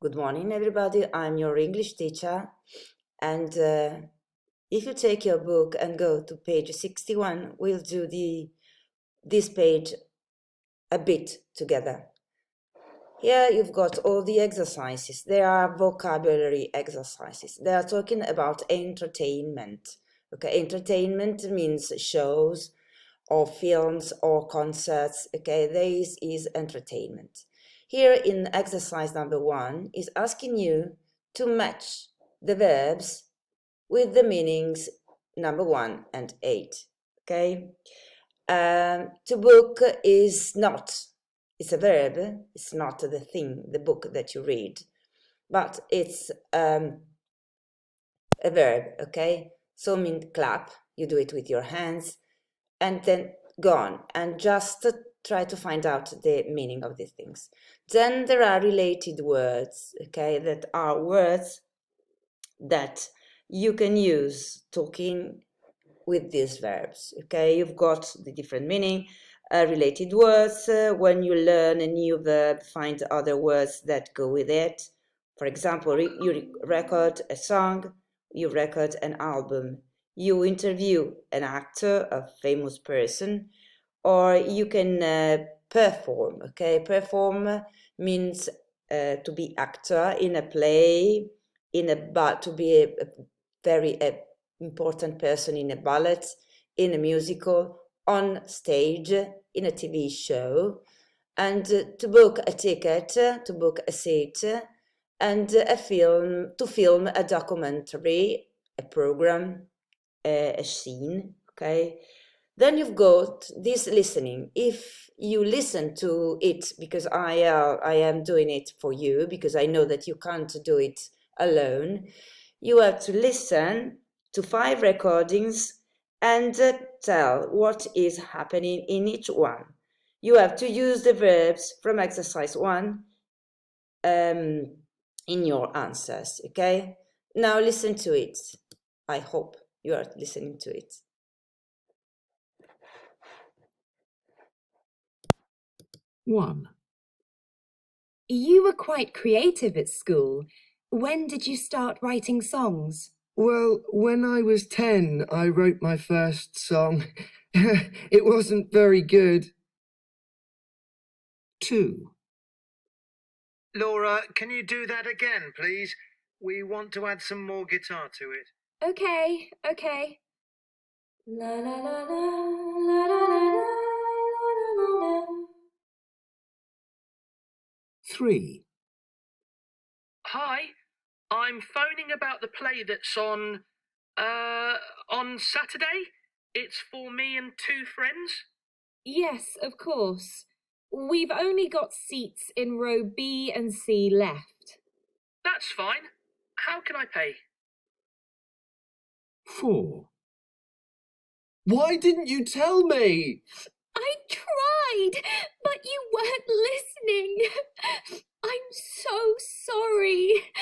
Good morning, everybody. I'm your English teacher. And if you take your book and go to page 61, we'll do this page a bit together. Here you've got all the exercises. They are vocabulary exercises. They are talking about entertainment. Okay, entertainment means shows or films or concerts. Okay, this is entertainment. Here in exercise number 1 is asking you to match the verbs with the meanings number 1 and 8. Okay, to book is not, it's a verb, it's not the thing, the book that you read, but it's a verb. Okay, so mean clap, you do it with your hands, and then go on and just try to find out the meaning of these things. Then there are related words, okay, that are words that you can use talking with these verbs. Okay, you've got the different meaning, related words. When you learn a new verb, find other words that go with it. For example, you record a song, you record an album, you interview an actor, a famous person, or you can perform. Okay, perform means to be actor in a play, to be a very important person in a ballet, in a musical, on stage, in a TV show, and to book a ticket, to book a seat, and a film, to film a documentary, a program, a scene. Okay, then you've got this listening. If you listen to it, because I am doing it for you, because I know that you can't do it alone, you have to listen to 5 recordings and tell what is happening in each one. You have to use the verbs from exercise 1 in your answers. Okay, now listen to it. I hope you are listening to it. 1. You were quite creative at school. When did you start writing songs? Well, when I was 10, I wrote my first song. It wasn't very good. 2. Laura, can you do that again, please? We want to add some more guitar to it. Okay. La la la la la la la la la. 3. Hi, I'm phoning about the play that's on Saturday. It's for me and 2 friends. Yes, of course. We've only got seats in row B and C left. That's fine. How can I pay? 4. Why didn't you tell me? I tried, but you weren't listening. I'm so sorry.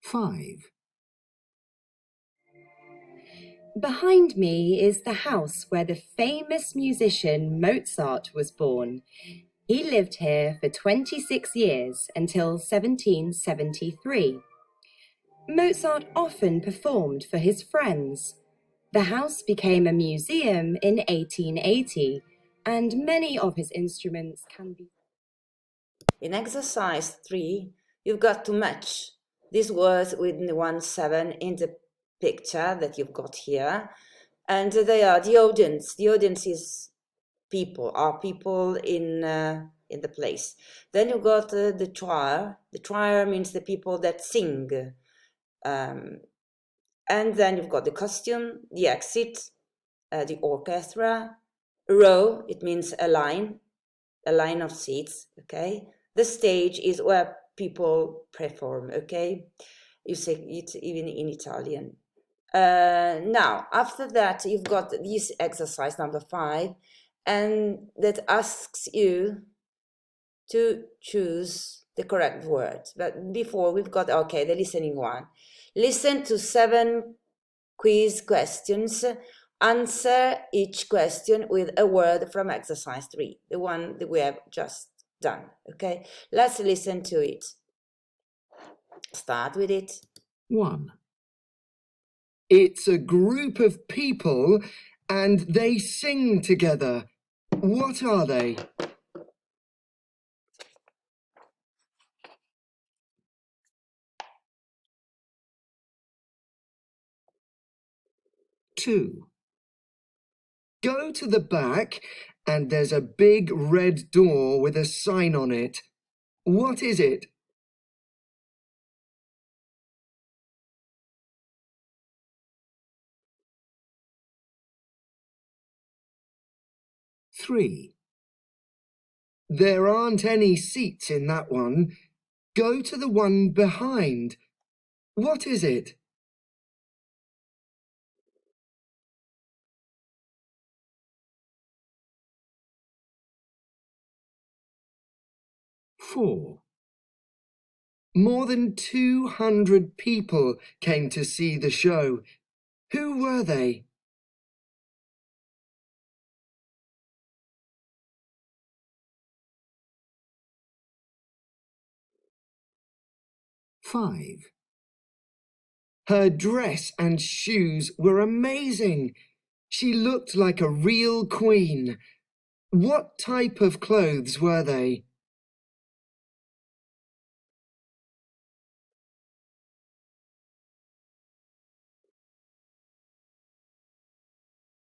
5. Behind me is the house where the famous musician Mozart was born. He lived here for 26 years until 1773. Mozart often performed for his friends. The house became a museum in 1880, and many of his instruments can be... In exercise 3, you've got to match these words with the 1-7 in the picture that you've got here, and they are the audience. The audience is people, are people in the place. Then you've got the choir. The choir means the people that sing. And then you've got the costume, the exit, the orchestra. Row, it means a line of seats. Okay, the stage is where people perform. Okay, you say it even in Italian. Now after that you've got this exercise number 5, and that asks you to choose the correct word. But before we've got, okay, the listening one. Listen to 7 quiz questions. Answer each question with a word from exercise 3, the one that we have just Done. Okay, let's listen to it. Start with it. 1. It's a group of people and they sing together. What are they? 2. Go to the back and there's a big red door with a sign on it. What is it? 3. There aren't any seats in that one. Go to the one behind. What is it? 4. More than 200 people came to see the show. Who were they? 5. Her dress and shoes were amazing. She looked like a real queen. What type of clothes were they?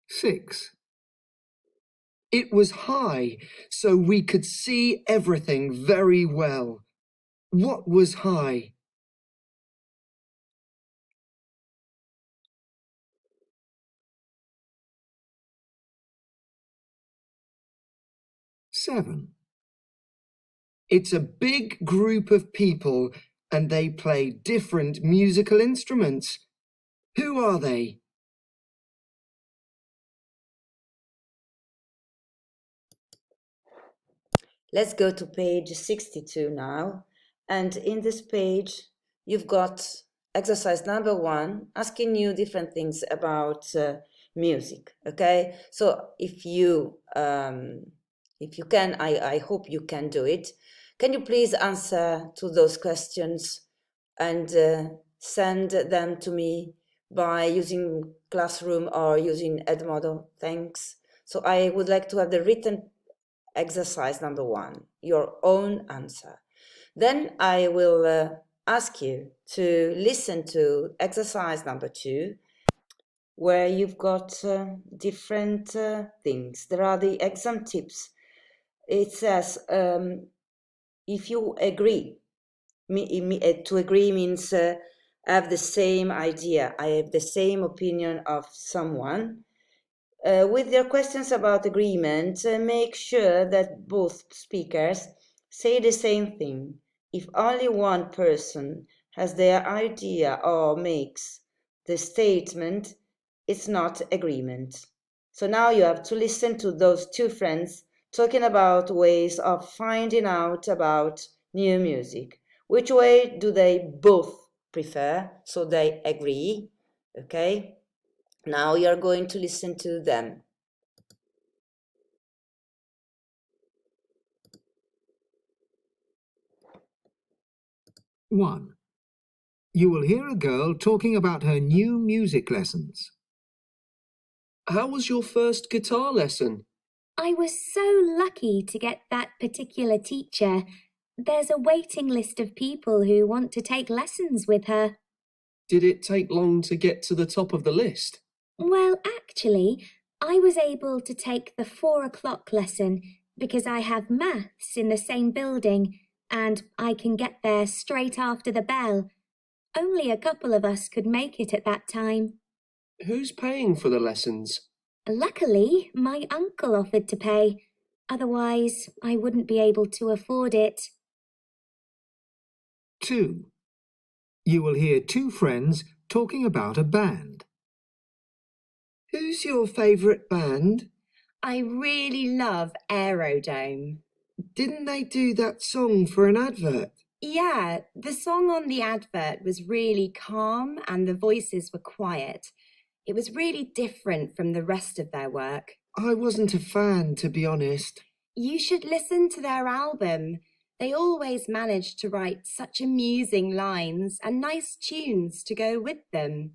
6. It was high, so we could see everything very well. What was high? 7. It's a big group of people and they play different musical instruments. Who are they? 'Let's go to page 62 now. And in this page, you've got exercise number 1, asking you different things about music. Okay, so if you can, I hope you can do it. Can you please answer to those questions and send them to me by using Classroom or using Edmodo? Thanks. So I would like to have the written exercise number 1, your own answer. Then I will ask you to listen to exercise number 2, where you've got different things. There are the exam tips. It says, if you agree, to agree means have the same idea, I have the same opinion of someone. With their questions about agreement, make sure that both speakers say the same thing. If only one person has their idea or makes the statement, it's not agreement. So now you have to listen to those two friends talking about ways of finding out about new music. Which way do they both prefer? So they agree, okay? Now you're going to listen to them. One. You will hear a girl talking about her new music lessons. How was your first guitar lesson? I was so lucky to get that particular teacher. There's a waiting list of people who want to take lessons with her. Did it take long to get to the top of the list? Well, actually, I was able to take the 4 o'clock lesson because I have maths in the same building and I can get there straight after the bell. Only a couple of us could make it at that time. Who's paying for the lessons? Luckily, my uncle offered to pay. Otherwise, I wouldn't be able to afford it. 2. You will hear two friends talking about a band. Who's your favourite band? I really love Aerodome. Didn't they do that song for an advert? Yeah, the song on the advert was really calm and the voices were quiet. It was really different from the rest of their work. I wasn't a fan, to be honest. You should listen to their album. They always manage to write such amusing lines and nice tunes to go with them.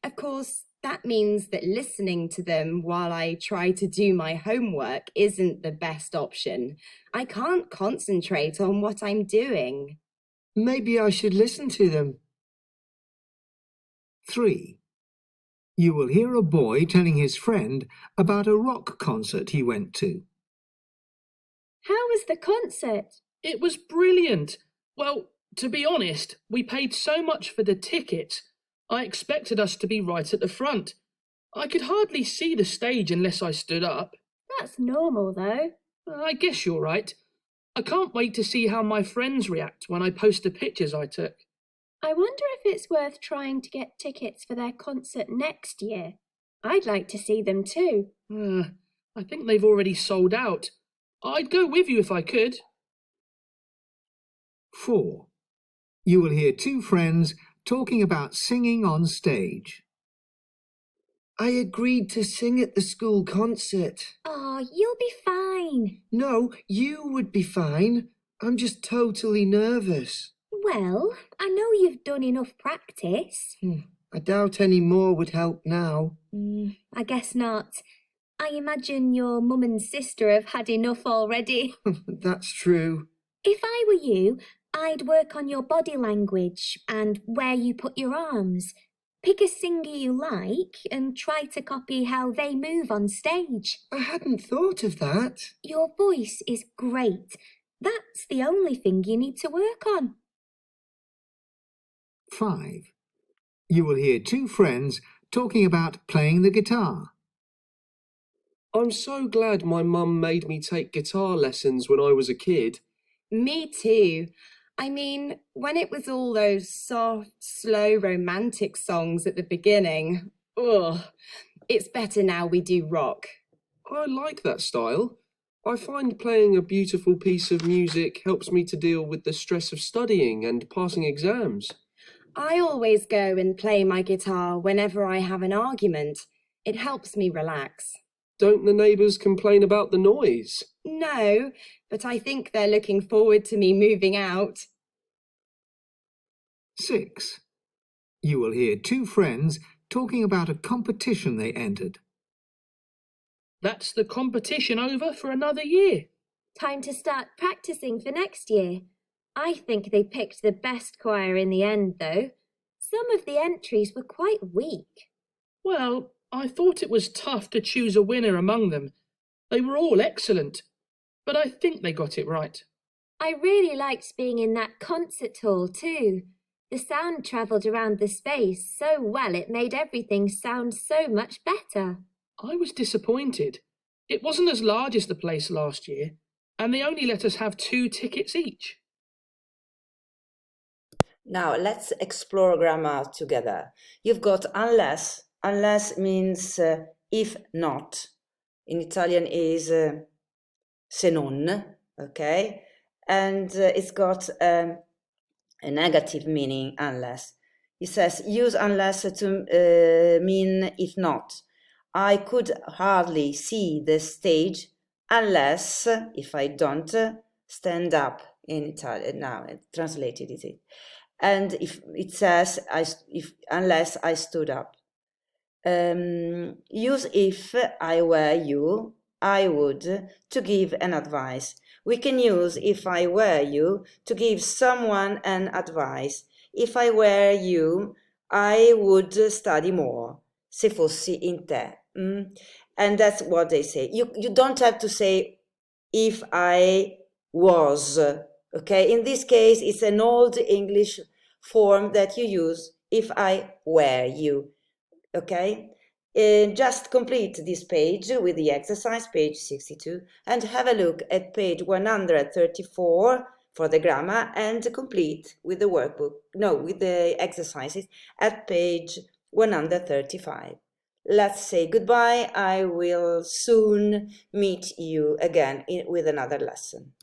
Of course, that means that listening to them while I try to do my homework isn't the best option. I can't concentrate on what I'm doing. Maybe I should listen to them. 3. You will hear a boy telling his friend about a rock concert he went to. How was the concert? It was brilliant. Well, to be honest, we paid so much for the tickets. I expected us to be right at the front. I could hardly see the stage unless I stood up. That's normal, though. I guess you're right. I can't wait to see how my friends react when I post the pictures I took. I wonder if it's worth trying to get tickets for their concert next year. I'd like to see them too. I think they've already sold out. I'd go with you if I could. 4. You will hear two friends talking about singing on stage. I agreed to sing at the school concert. Oh, you'll be fine. No, you would be fine. I'm just totally nervous. Well, I know you've done enough practice. I doubt any more would help now. I guess not. I imagine your mum and sister have had enough already. That's true. If I were you, I'd work on your body language and where you put your arms. Pick a singer you like and try to copy how they move on stage. I hadn't thought of that. Your voice is great. That's the only thing you need to work on. 5. You will hear two friends talking about playing the guitar. I'm so glad my mum made me take guitar lessons when I was a kid. Me too. I mean, when it was all those soft, slow, romantic songs at the beginning, it's better now we do rock. I like that style. I find playing a beautiful piece of music helps me to deal with the stress of studying and passing exams. I always go and play my guitar whenever I have an argument. It helps me relax. Don't the neighbours complain about the noise? No, but I think they're looking forward to me moving out. 6. You will hear two friends talking about a competition they entered. That's the competition over for another year. Time to start practicing for next year. I think they picked the best choir in the end, though. Some of the entries were quite weak. Well, I thought it was tough to choose a winner among them. They were all excellent, but I think they got it right. I really liked being in that concert hall, too. The sound travelled around the space so well it made everything sound so much better. I was disappointed. It wasn't as large as the place last year, and they only let us have 2 tickets each. Now let's explore grammar together. You've got unless. Unless means if not. In Italian is se non, okay? And it's got a negative meaning, unless. It says use unless to mean if not. I could hardly see the stage unless, if I don't stand up in Italian. Now, translated is it. And if it says unless I stood up. Use if I were you, I would, to give an advice. We can use if I were you to give someone an advice. If I were you, I would study more. Se fossi in te. And that's what they say. You don't have to say if I was. Okay, in this case, it's an old English form that you use if I were you. Okay, just complete this page with the exercise, page 62, and have a look at page 134 for the grammar and complete with the workbook, with the exercises at page 135. Let's say goodbye. I will soon meet you again with another lesson.